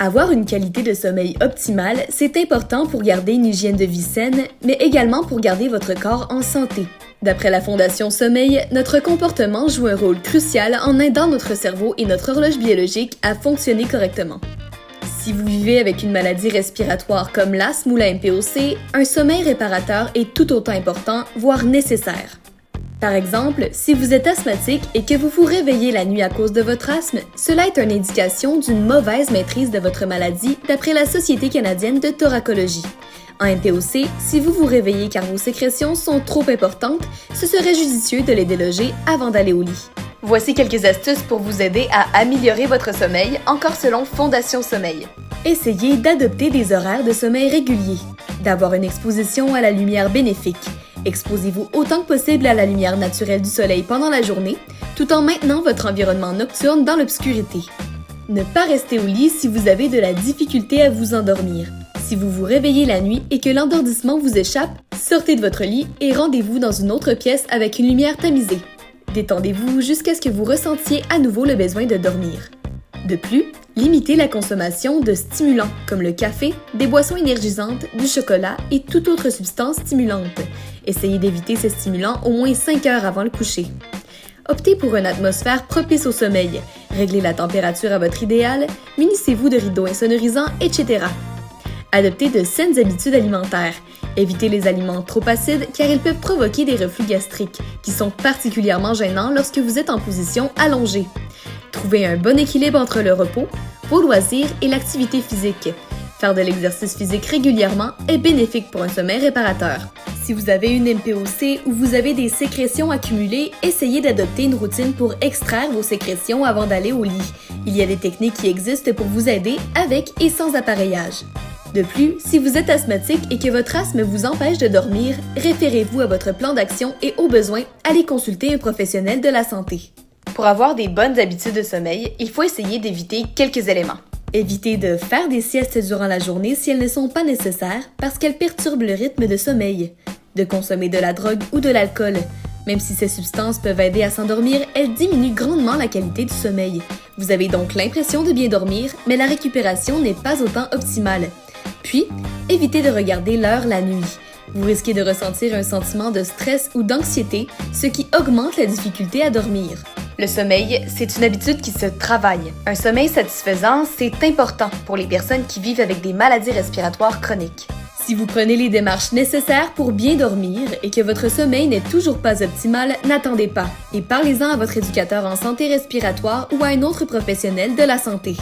Avoir une qualité de sommeil optimale, c'est important pour garder une hygiène de vie saine, mais également pour garder votre corps en santé. D'après la Fondation Sommeil, notre comportement joue un rôle crucial en aidant notre cerveau et notre horloge biologique à fonctionner correctement. Si vous vivez avec une maladie respiratoire comme l'asthme ou la MPOC, un sommeil réparateur est tout autant important, voire nécessaire. Par exemple, si vous êtes asthmatique et que vous vous réveillez la nuit à cause de votre asthme, cela est une indication d'une mauvaise maîtrise de votre maladie d'après la Société canadienne de thoracologie. En MPOC, si vous vous réveillez car vos sécrétions sont trop importantes, ce serait judicieux de les déloger avant d'aller au lit. Voici quelques astuces pour vous aider à améliorer votre sommeil, encore selon Fondation Sommeil. Essayez d'adopter des horaires de sommeil réguliers, d'avoir une exposition à la lumière bénéfique. Exposez-vous autant que possible à la lumière naturelle du soleil pendant la journée, tout en maintenant votre environnement nocturne dans l'obscurité. Ne pas rester au lit si vous avez de la difficulté à vous endormir. Si vous vous réveillez la nuit et que l'endormissement vous échappe, sortez de votre lit et rendez-vous dans une autre pièce avec une lumière tamisée. Détendez-vous jusqu'à ce que vous ressentiez à nouveau le besoin de dormir. De plus, limitez la consommation de stimulants comme le café, des boissons énergisantes, du chocolat et toute autre substance stimulante. Essayez d'éviter ces stimulants au moins 5 heures avant le coucher. Optez pour une atmosphère propice au sommeil. Réglez la température à votre idéal, munissez-vous de rideaux insonorisants, etc. Adoptez de saines habitudes alimentaires. Évitez les aliments trop acides car ils peuvent provoquer des reflux gastriques, qui sont particulièrement gênants lorsque vous êtes en position allongée. Trouvez un bon équilibre entre le repos, vos loisirs et l'activité physique. Faire de l'exercice physique régulièrement est bénéfique pour un sommeil réparateur. Si vous avez une MPOC ou vous avez des sécrétions accumulées, essayez d'adopter une routine pour extraire vos sécrétions avant d'aller au lit. Il y a des techniques qui existent pour vous aider avec et sans appareillage. De plus, si vous êtes asthmatique et que votre asthme vous empêche de dormir, référez-vous à votre plan d'action et au besoin, allez consulter un professionnel de la santé. Pour avoir des bonnes habitudes de sommeil, il faut essayer d'éviter quelques éléments. Évitez de faire des siestes durant la journée si elles ne sont pas nécessaires parce qu'elles perturbent le rythme de sommeil. De consommer de la drogue ou de l'alcool. Même si ces substances peuvent aider à s'endormir, elles diminuent grandement la qualité du sommeil. Vous avez donc l'impression de bien dormir, mais la récupération n'est pas autant optimale. Puis, évitez de regarder l'heure la nuit. Vous risquez de ressentir un sentiment de stress ou d'anxiété, ce qui augmente la difficulté à dormir. Le sommeil, c'est une habitude qui se travaille. Un sommeil satisfaisant, c'est important pour les personnes qui vivent avec des maladies respiratoires chroniques. Si vous prenez les démarches nécessaires pour bien dormir et que votre sommeil n'est toujours pas optimal, n'attendez pas et parlez-en à votre éducateur en santé respiratoire ou à un autre professionnel de la santé.